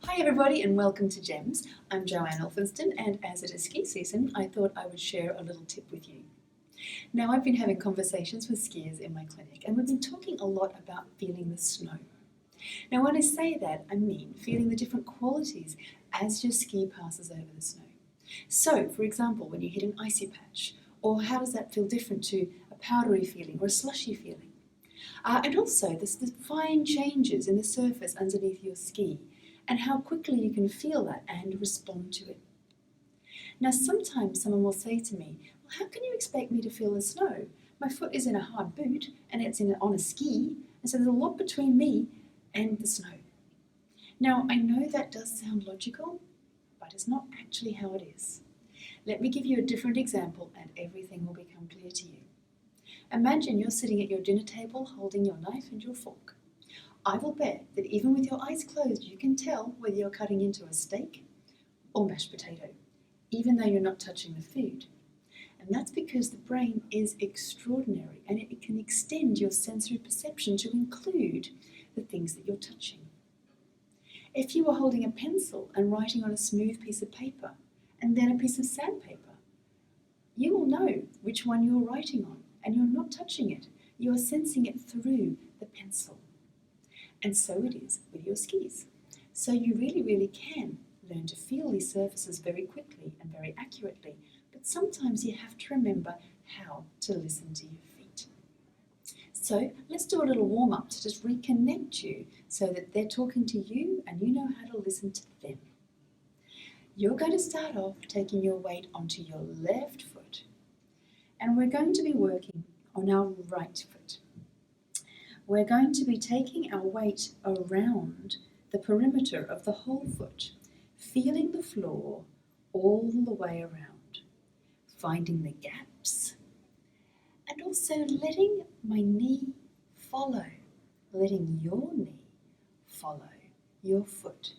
Hi everybody and welcome to GEMS. I'm Joanne Elphinston, and as it is ski season, I thought I would share a little tip with you. Now, I've been having conversations with skiers in my clinic, and we've been talking a lot about feeling the snow. Now, when I say that, I mean feeling the different qualities as your ski passes over the snow. So, for example, when you hit an icy patch, or how does that feel different to a powdery feeling or a slushy feeling? And also, the fine changes in the surface underneath your ski, and how quickly you can feel that and respond to it. Now, sometimes someone will say to me, well, how can you expect me to feel the snow? My foot is in a hard boot and it's on a ski, and so there's a lot between me and the snow. Now, I know that does sound logical, but it's not actually how it is. Let me give you a different example and everything will become clear to you. Imagine you're sitting at your dinner table holding your knife and your fork. I will bet that even with your eyes closed, you can tell whether you're cutting into a steak or mashed potato, even though you're not touching the food. And that's because the brain is extraordinary and it can extend your sensory perception to include the things that you're touching. If you were holding a pencil and writing on a smooth piece of paper and then a piece of sandpaper, you will know which one you're writing on, and you're not touching it. You are sensing it through the pencil. And so it is with your skis. So you really can learn to feel these surfaces very quickly and very accurately, but sometimes you have to remember how to listen to your feet. So let's do a little warm-up to just reconnect you so that they're talking to you and you know how to listen to them. You're going to start off taking your weight onto your left foot, and we're going to be working on our right foot. We're going to be taking our weight around the perimeter of the whole foot, feeling the floor all the way around, finding the gaps, and also letting my knee follow, letting your knee follow your foot.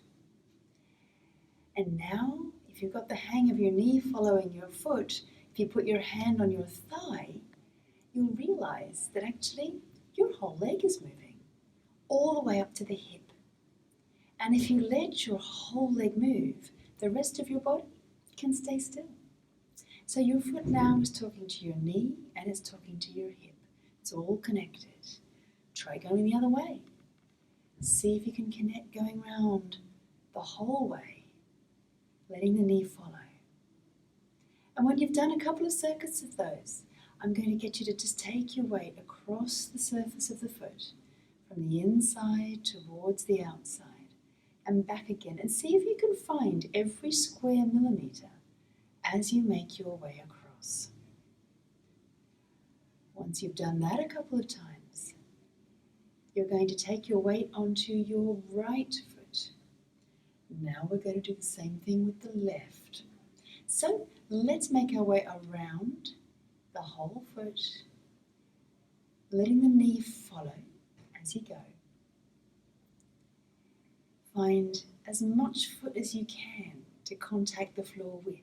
And now, if you've got the hang of your knee following your foot, if you put your hand on your thigh, you'll realize that actually your whole leg is moving all the way up to the hip. And if you let your whole leg move, the rest of your body can stay still. So your foot now is talking to your knee and it's talking to your hip. It's all connected. Try going the other way. See if you can connect going round the whole way, letting the knee follow. And when you've done a couple of circuits of those, I'm going to get you to just take your weight across the surface of the foot, from the inside towards the outside, and back again, and see if you can find every square millimeter as you make your way across. Once you've done that a couple of times, you're going to take your weight onto your right foot. Now we're going to do the same thing with the left. So let's make our way around the whole foot, letting the knee follow as you go. Find as much foot as you can to contact the floor with.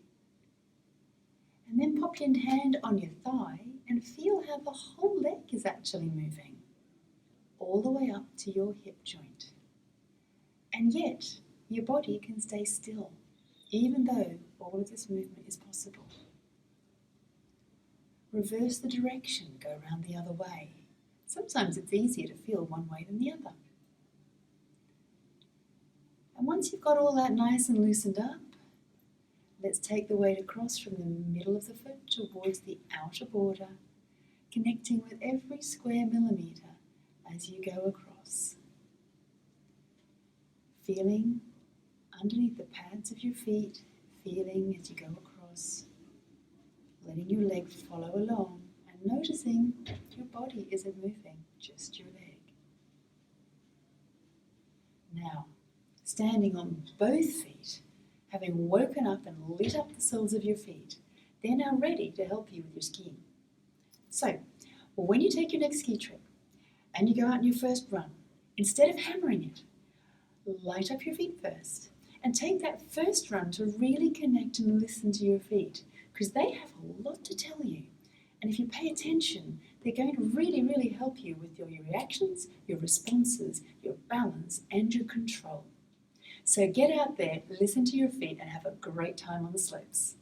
And then pop your hand on your thigh and feel how the whole leg is actually moving, all the way up to your hip joint. And yet, your body can stay still, even though all of this movement is possible. Reverse the direction, go around the other way. Sometimes it's easier to feel one way than the other. And once you've got all that nice and loosened up, let's take the weight across from the middle of the foot towards the outer border, connecting with every square millimeter as you go across. Feeling underneath the pads of your feet, feeling as you go across, letting your leg follow along and noticing your body isn't moving, just your leg. Now, standing on both feet, having woken up and lit up the soles of your feet, they're now ready to help you with your skiing. So, when you take your next ski trip and you go out on your first run, instead of hammering it, light up your feet first and take that first run to really connect and listen to your feet, because they have a lot to tell you. And if you pay attention, they're going to really help you with your reactions, your responses, your balance, and your control. So get out there, listen to your feet, and have a great time on the slopes.